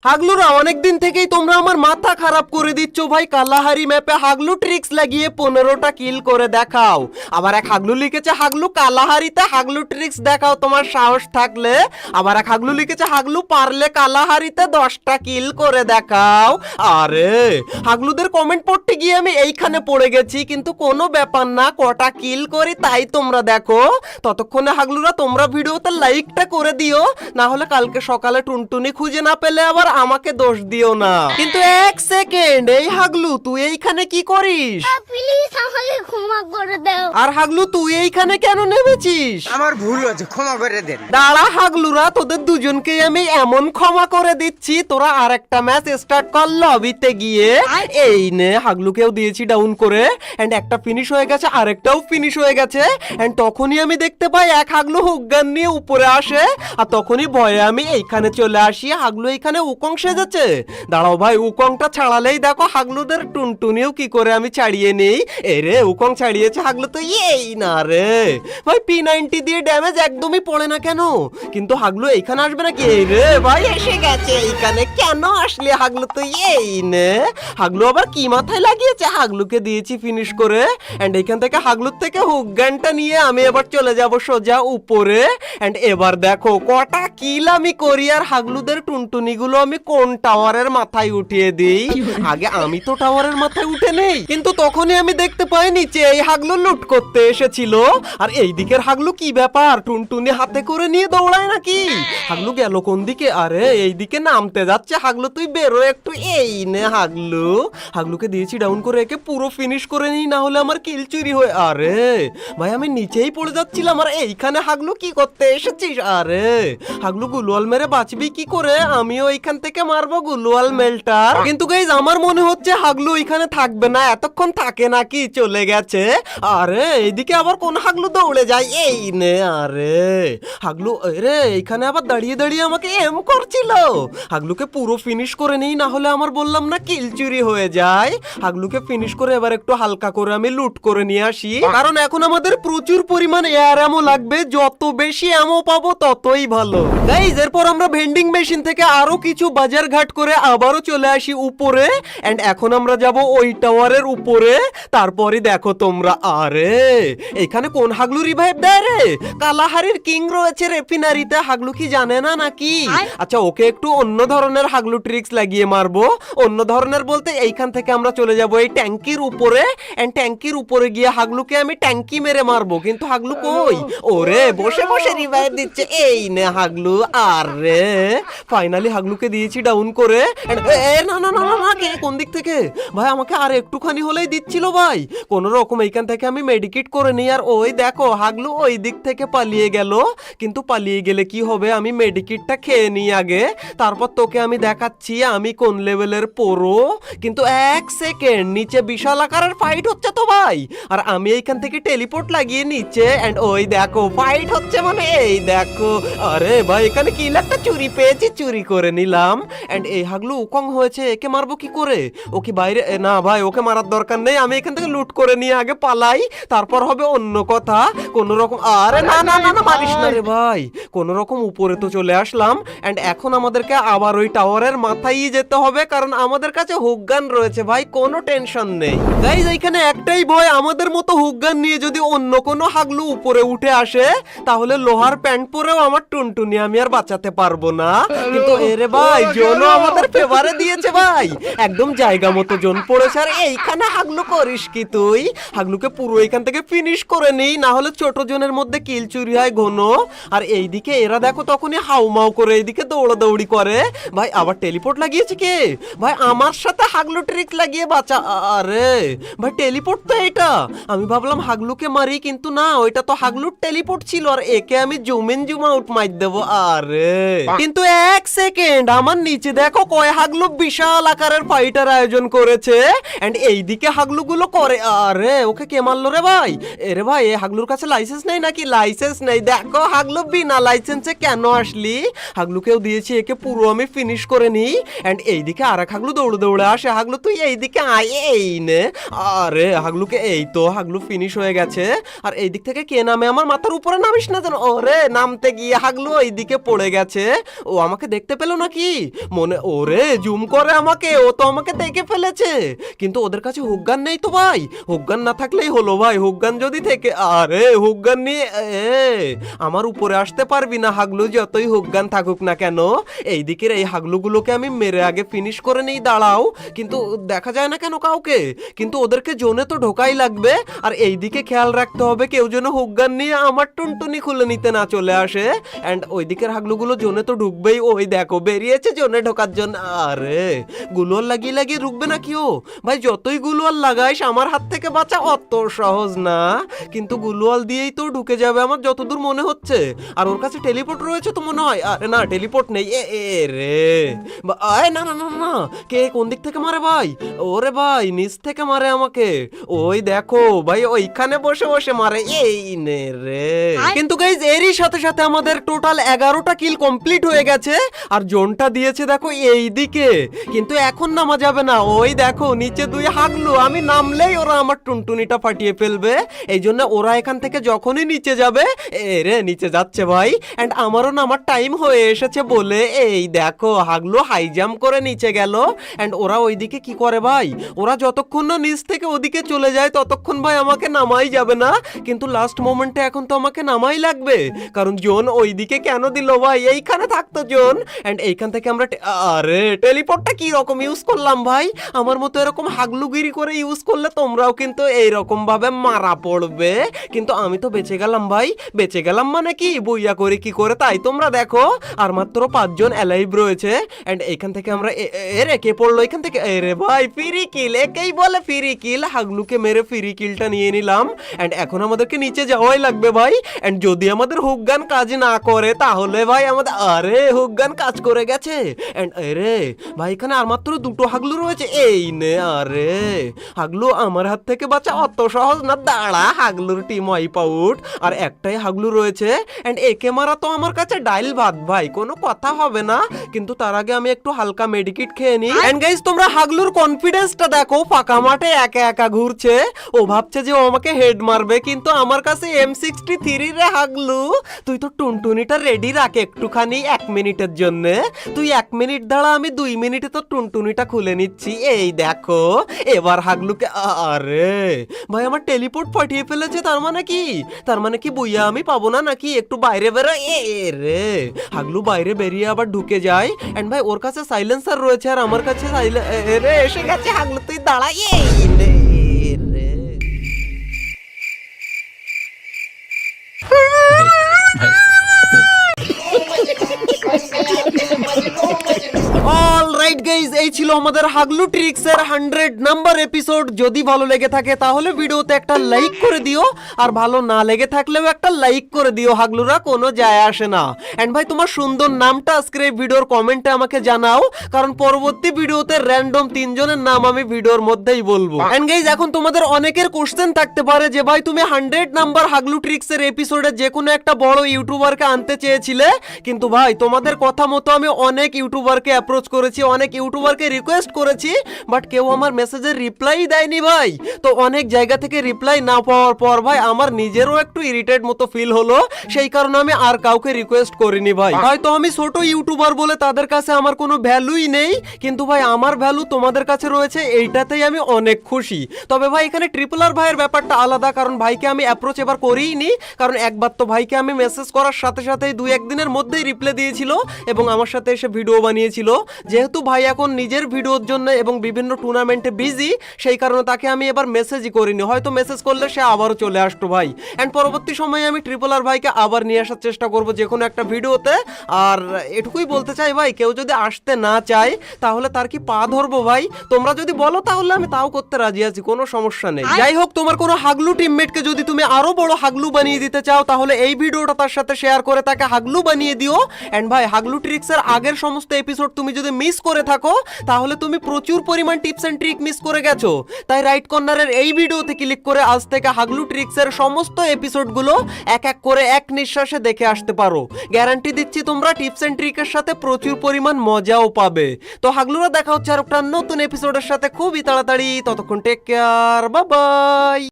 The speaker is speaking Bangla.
হাগলুরা অনেকদিন থেকেই তোমরা আমার মাথা খারাপ করে দিচ্ছ ভাই। কালাহারি ম্যাপে হাগলু ট্রিক্স লাগিয়ে 15টা কিল করে দেখাও। আবার এক হাগলু লিখেছে হাগলু কালাহারিতে হাগলু ট্রিক্স দেখাও তোমার সাহস থাকলে। আবার এক হাগলু লিখেছে হাগলু পারলে কালাহারিতে 10টা কিল করে দেখাও। আরে হাগলুদের কমেন্ট পড়তে গিয়ে আমি এইখানে পড়ে গেছি, কিন্তু কোনো ব্যাপার না, কটা কিল করি তাই তোমরা দেখো। ততক্ষণে হাগলুরা তোমরা ভিডিওতে লাইকটা করে দিও, না হলে কালকে সকালে টুনটুনি খুঁজে না পেলে আবার আমাকে দোষ দিও না। কিন্তু এক সেকেন্ড, এই হাগলু তুই এইখানে কি করিস? প্লিজ আমাকে ক্ষমা করে দাও। আর হাগলু তুই এইখানে কেন নেমেছিস? আমার ভুল হয়েছে, ক্ষমা করে দেন। দাঁড়া হাগলুরা, তোদের দুজনকে আমি এমন ক্ষমা করে দিচ্ছি, তোরা আর একটা ম্যাচ স্টার্ট কর লবিতে গিয়ে। এই নে হাগলুকেও দিয়েছি ডাউন করে, এন্ড একটা ফিনিশ হয়ে গেছে, আরেকটাও ফিনিশ হয়ে গেছে। এন্ড তখনই আমি দেখতে পাই এক হাগলু হুকগান নিয়ে উপরে আসে, আর তখনই ভয়ে আমি এইখানে চলে আসি। হাগলু এইখানে উকং সেজেছে। দাঁড়াও ভাই, উকংটা ছাড়ালেই দেখো হাগলুদের টুনটুনিও কি করে আমি ছাড়িয়ে নেই। এই রে উকং ছাড়িয়েছে হাগলু, তো এই না রে ভাই, P90 দিয়ে ড্যামেজ একদমই পড়ে না কেন? কিন্তু হাগলু এইখানে আসবে নাকি? এই রে ভাই এসে গেছে এইখানে, কেন আসলে হাগলু? তো এই নে হাগলু আবার কি মাথায় লাগিয়েছে। হাগলুকে দিয়েছি ফিনিশ করে, এন্ড এইখান থেকে হাগলুর থেকে হুক গানটা নিয়ে আমি এবার চলে যাব সোজা উপরে। এন্ড এবার দেখো কটা কিল আমি করি, আর হাগলুদের টুনটুনিগুলো আমি কোন টাওয়ারের মাথায় উঠিয়ে দিই। আগে আমি তো টাওয়ারের মাথায় উঠে নেই, কিন্তু তখনই আমি দেখতে পাই নিচে এই হাগলু লুট করতে এসেছিল। আর এই দিকের হাগলু কি ব্যাপার, টুনটুনি হাতে করে নিয়ে দৌড়ায় নাকি? হাগলু গেল কোন দিকে? আরে এই দিকে নামতে যাচ্ছে। হাগলু তুই বেরো একটু। এই নে হাগলু, হাগলুকে দিয়েছি ডাউন করে, একে পুরো ফিনিশ করে নিই, না হলে আমার কিল চুরি হয়ে। আরে ভাই আমি নিচেই পড়ে যাচ্ছিলাম, আর এইখানে হাগলু কি করতে এসেছিস? আরে হাগলু গুলওয়াল মেরে বাঁচবি কি করে? আমিও এইখান থেকে মারবো গুলওয়াল মেলটার। কিন্তু গাইজ আমার মনে হচ্ছে হাগলু এখানে থাকবে না, এতক্ষণ থাকে নাকি চলে গেছে। আরে এইদিকে আবার কোন হাগলু দৌড়ে যায়? এই নে। আরে হাগলু রে এইখানে আবার দাঁড়িয়ে দাঁড়িয়ে আমাকে এম করছিল। হাগলুকে পুরো ফিনিশ করে নেই, না হলে আমার বললাম না কিল চুরি হয়ে যায়। হাগলুকে ফিনিশ করে এবার একটু হালকা করে আমি লুট করে নিয়ে আসি, কারণ এখন আমাদের প্রচুর পরিমাণ এয়ার অ্যামো লাগবে। যত বেশি অ্যামো পাবো ততই ভালো। গাইজ এরপর আমরা ভেন্ডিং মেশিন থেকে আরো কিছু বাজার ঘাট করে আবারও চলে আসি উপরে, এন্ড এখন আমরা যাব ওই টাওয়ারের উপরে। তারপরে দেখো তোমরা, আরে এখানে কোন হাগলু রিভাইভ দেয় রে? কালাহারির কিং রয়েছে রেফিনারিতে। হাগলু কি জানে না নাকি? আচ্ছা ওকে একটু অন্য ধরনের হাগলু ট্রিক্স লাগিয়ে মারবো। অন্য ধরনের বলতে এইখান থেকে আমরা চলে যাব এই ট্যাঙ্কির উপরে, এন্ড ট্যাঙ্কির উপরে গিয়ে হাগলুকে আমি ট্যাঙ্কি মেরে মারবো। কিন্তু হাগলু কই? ওরে বসে বসে রিভাইভ দিচ্ছে। এই নে হাগলু। আরে ফাইনালি হাগলুকে দিয়েছি ডাউন করে। না না না না, কে কোন দিক থেকে? ভাই আমাকে আর একটুখানি হলেই দিচ্ছিল ভাই। কোন রকম এইখান থেকে আমি মেডিকেট করে নিই, আর ওই দেখো হাগলু ওই দিক থেকে পালিয়ে গেল। কিন্তু পালিয়ে গেলে কি হবে, আমি মেডিকেটটা খেয়ে নিই আগে, তারপর তোকে আমি দেখাচ্ছি আমি কোন লেভেলের প্রো। কিন্তু এক সেকেন্ড, নিচে বিশাল আকারের ফাইট হচ্ছে তো ভাই, আর আমি এইখান থেকে টেলিপোর্ট লাগিয়ে নিচে, এন্ড ওই দেখো ফাইট হচ্ছে, মানে এই দেখো। আরে ভাই এখানে কি একটা চুরি পেয়েছি, চুরি করে নিলাম। এন্ড এই হাগলু উকং হয়েছে, একে মারবো কি করে? ও কি বাইরে? না ভাই ওকে মারার দরকার নেই, আমি এখান থেকে লুট করে নিয়ে আগে পালাই, তারপর হবে অন্য কথা। কোন রকম, আরে না না না না, মারিস না রে ভাই। কোন রকম উপরে তো চলে আসলাম, এন্ড এখন আমাদেরকে আবার ওই টাওয়ারের মাথায় যেতে হবে, কারণ আমাদের কাছে হুকগান রয়েছে ভাই, কোনো টেনশন নেই। গাইজ এইখানে একটাই ভয়, আমাদের মতো হুকগান নিয়ে যদি অন্য কোনো হাগলু উপরে উঠে আসে, তাহলে লোহার প্যান্ট পরেও আমার টুনটুনি আমি আর বাঁচাতে পারবো না। কিন্তু এরে ভাই জোনও আমাদের ফেভারে দিয়েছে ভাই, একদম জায়গা মতো জোন পড়েছে। আর এইখানে হাগলু করিস কি তুই? হাগলুকে পুরো এখান থেকে ফিনিশ করে নেই, না হলে ছোট জোনের মধ্যে কিল চুরি হয় ঘন। আর এইদিকে এরা দেখো তখনই হাউমাউ করে এইদিকে দৌড়াদৌড়ি করে। ভাই আবার টেলিপোর্ট লাগিয়েছে কে? ভাই আমার সাথে হাগলু ট্রিক লাগিয়ে বাঁচা। আরে ভাই টেলিপোর্ট তো এটা, আমি ভাবলাম হাগলুকে মারি, কিন্তু না, ওইটা তো হাগলুর টেলিপোর্ট ছিল, আর একে আমি জুম ইন জুম আউট মার দেবো। আরে কিন্তু এক সেকেন্ড, আমার নিচে দেখো কয় হাগলু বিশাল আকারের ফাইটার আয়োজন করেছে, এন্ড এইদিকে হাগলু গুলো করে। আরে ওকে কে মারলো রে ভাই? এরে ভাই এই হাগলুর কাছে লাইসেন্স নেই নাকি? লাইসেন্স নেই। দেখো হাগলু বিনা লাইসেন্সে কেন আসলি? হাগলুকেও দিয়েছি, একে পুরো আমি ফিনিশ করে নিই, এন্ড এইদিকে আর এক হাগলু দৌড়ে দৌড়ে আসে। হাগলু তুই এইদিকে আয়, এই নে। আরে হাগলুকে এই তো হাগলু ফিনিশ হয়ে গেছে। আর এই দিক থেকে কে নামে? আমার মাথার উপরে নামিস না যেন। ওরে নামতে গিয়ে হাগলু এইদিকে পড়ে গেছে। ও আমাকে দেখতে পেলো নাকি? কি মনে ওরে জুম করে আমাকে, ও তো আমাকে দেখে ফেলেছে। কিন্তু ওদের কাছে হুকগান নেই তো ভাই, হুকগান না থাকলেই হলো ভাই, হুকগান যদি থেকে আরে হুকগান নিয়ে আমার উপরে আসতে পারবি না হাগলু, যতই হুকগান থাকুক না কেন। এই দিকের এই হাগলুগুলোকে আমি মেরে আগে ফিনিশ করে নেই, দাঁড়াও। কিন্তু দেখা যায় না কেন কাউকে, কিন্তু ওদেরকে জোনে তো ঢোকাই লাগবে। আর এই দিকে খেয়াল রাখতে হবে কেউ যেন হুকগান নিয়ে আমার টুনটুনি খুলে নিতে না চলে আসে। এন্ড ওই দিকের হাগলুগুলো জোনে তো ঢুকবেই, ওই দেখো বেরিয়েছে জোনে ঢোকার জন্য। আরে গুলোয়াল লাগিয়ে লাগিয়ে ঢুকবে না কেউ ভাই, যতই গুলোয়াল লাগাইস আমার হাত থেকে বাঁচা অত সহজ না। কিন্তু গুলোয়াল দিয়েই তো ঢুকে যাবে আমার যতদূর মনে হচ্ছে। আর ওর কাছে টেলিপোর্ট রয়েছে তো মনে হয়। আরে না টেলিপোর্ট নেই, রে না না না না, কে কোন দিক থেকে মারে ভাই? ওরে ভাই নিচ থেকে মারে আমাকে, ওই দেখো ভাই ওইখানে বসে বসে মারে, এই নে রে। কিন্তু গাইজ এরই সাথে সাথে আমাদের টোটাল 11টা কিল কমপ্লিট হয়ে গেছে। আর জোনটা দিয়েছে দেখো এই দিকে, কিন্তু এখন নামা যাবে না। ওই দেখো নিচে 2 হাগলু, আমি নামলেই ওরা আমার টুনটুনিটা ফাটিয়ে ফেলবে। এই জন্য ওরা এখান থেকে যখনই নিচে যাবে, রে নিচে যাচ্ছে ভাই। এন্ড আমারও নামার টাইম হয়ে এসেছে বলে এই দেখো হাগলু হাই জাম্প করে নিচে গেল। এন্ড ওরা ওইদিকে কি করে ভাই, ওরা যতক্ষণ না নিচ থেকে ওদিকে চলে যায় ততক্ষণ ভাই আমাকে নামাই যাবে না। কিন্তু লাস্ট মোমেন্টে এখন তো আমাকে নামাই লাগবে, কারণ জোন ওইদিকে কেন দিল ভাই, এইখানে থাকতো জোন। এন্ড এইখান থেকে আমরা আরে টেলিপোর্টটা কি রকম ইউজ করলাম ভাই, আমার মতো এরকম হাগলুগিরি করে ইউজ করলে তোমরাও কিন্তু এইরকম ভাবে মারা পড়বে। কিন্তু আমি তো বেঁচে গেলাম ভাই, বেঁচে গেলাম মানে কি বইয়া করে কি করে তাই তোমরা দেখো। আর মাত্র 5 জন অ্যালাইভ রয়েছে। এন্ড এইখান থেকে আমরা এরে কে পড়লো এখান থেকে, এরে ভাই ফ্রি কিল, একেই বলে ফ্রি কিল। হাগলুকে মেরে ফ্রি কিলটা নিয়ে নিলাম। এন্ড এখন আমাদেরকে নিচে যাওয়াই লাগবে ভাই। এন্ড যদি আমাদের হুকগান কাজ না করে তাহলে ভাই আমাদের, আরে হুকগান কাজ করে গেছে। এন্ড এরে ভাই এখানে আর মাত্র 2টো হাগলু রয়েছে, এই নে। আরে হাগলু আমার হাত থেকে বাঁচা অত সহজ না, দাঁড়া হাগলুর টিম ওয়াইপ আউট। আর একটাই হাগলু রয়েছে। এন্ড একে মারা তো আমার কাছে ডাইল ভাত ভাই, কোনো কথা হবে না। কিন্তু তার আগে আমি একটু হালকা মেডিকিট খেয়ে নিই। এন্ড গাইস তোমরা হাগলুর কনফিডেন্সটা দেখো, ফাঁকা মাঠে একা একা ঘুরছে। ও ভাবছে যে ও আমাকে হেড মারবে, কিন্তু আমার কাছে M63 রে। হাগলু তুই তো টুনটুনিটা রেডি রাখ একটুখানি 1 মিনিটের জন্য, তুই 1 মিনিট দাঁড়া, আমি 2 মিনিটে তো টুনটুনিটা খুলে নিচ্ছি। এই দেখো এবার হাগলুকে, আরে ভাই আমার টেলিপোর্ট পাঠিয়ে ফেলেছে। তার মানে কি, তার মানে কি বইয়া আমি পাবো না নাকি? একটু বাইরে বেরো, রে হাগলু বাইরে বেরিয়ে আবার ঢুকে যায়। এন্ড ভাই ওর কাছে সাইলেন্সার রয়েছে আর আমার কাছে রে এসে গেছে। হাগলু তুই দাঁড়া, এই রে রে। অলরাইট গাইজ এই ছিল আমাদের হাগলু ট্রিক্সের 100 নাম্বার এপিসোড। যদি ভালো লেগে থাকে তাহলে ভিডিওতে একটা লাইক করে দিও, আর ভালো না লেগে থাকলেও একটা লাইক করে দিও। হাগলুরা কোনো যায় আসে না। এন্ড ভাই তোমার সুন্দর নামটা আজকের এই ভিডিওর কমেন্টে আমাকে জানাও, কারণ পরবর্তী ভিডিওতে র্যান্ডম 3 জনের নাম আমি ভিডিওর মধ্যেই বলবো। এন্ড গাইজ এখন তোমাদের অনেকের কোশ্চেন থাকতে পারে যে ভাই তুমি 100 নাম্বার হাগলু ট্রিক্সের এপিসোডে যে কোনো একটা বড় ইউটিউবারকে আনতে চেয়েছিলে, কিন্তু ভাই তোমাদের কথা মতো আমি অনেক ইউটিউবারকে অ্যাপ্রোচ করেছি, অনেক ইউটিউবারকে রিকোয়েস্ট করেছি, বাট কেউ আমার মেসেজের রিপ্লাই দেয়নি ভাই। তো অনেক জায়গা থেকে রিপ্লাই না পাওয়ার পর ভাই আমার নিজেরও একটু ইরিটেট মতো ফিল হলো, সেই কারণে আমি আর কাউকে রিকোয়েস্ট করিনি ভাই। হয়তো আমি ছোট ইউটিউবার বলে তাদের কাছে আমার কোনো ভ্যালুই নেই, কিন্তু ভাই আমার ভ্যালু তোমাদের কাছে রয়েছে, এইটাতেই আমি অনেক খুশি। তবে ভাই এখানে ট্রিপল আর ভাইয়ের ব্যাপারটা আলাদা, কারণ ভাইকে আমি অ্যাপ্রোচ এবার করিনি, কারণ একবার তো ভাইকে আমি মেসেজ করার সাথে সাথেই 2-1 দিনের মধ্যেই রিপ্লাই দিয়েছিল এবং আমার সাথে এসে ভিডিও বানিয়েছিল। যেহেতু ভাই এখন নিজের ভিডিওর জন্য এবং বিভিন্ন টুর্নামেন্টে বিজি, সেই কারণে তাকে আমি এবার মেসেজই করিনি। হয়তো মেসেজ করলে সে আবারও চলে আসতো ভাই। এন্ড পরবর্তী সময়ে আমি ট্রিপল আর ভাইকে আবার নিয়ে আসার চেষ্টা করব যে কোনো একটা ভিডিওতে। আর এটুকুই বলতে চাই ভাই, কেউ যদি আসতে না চায় তাহলে তার কি পা ধরবো ভাই? তোমরা যদি বলো তাহলে আমি তাও করতে রাজি আছি, কোনো সমস্যা নেই। যাই হোক, তোমার কোনো হাগলু টিমমেটকে যদি তুমি আরো বড় হাগলু বানিয়ে দিতে চাও তাহলে এই ভিডিওটা তার সাথে শেয়ার করে তাকে হাগলু বানিয়ে দিও। এন্ড ভাই হাগলু ট্রিক্সের আগের সমস্ত এপিসোড তুমি যদি মিস করে থাকো তাহলে তুমি প্রচুর পরিমাণ টিপস এন্ড ট্রিক মিস করে গেছো। তাই রাইট কর্নারের এই ভিডিওতে ক্লিক করে আজ থেকে হাগলু ট্রিক্সের সমস্ত এপিসোডগুলো এক এক করে এক নিঃশ্বাসে দেখে আসতে পারো। গ্যারান্টি দিচ্ছি তোমরা টিপস এন্ড ট্রিকের সাথে প্রচুর পরিমাণ মজাও পাবে। তো হাগলুরা দেখা হচ্ছে আর একটা নতুন এপিসোডের সাথে খুবই তাড়াতাড়ি। ততক্ষণ টেক কেয়ার, বাই বাই।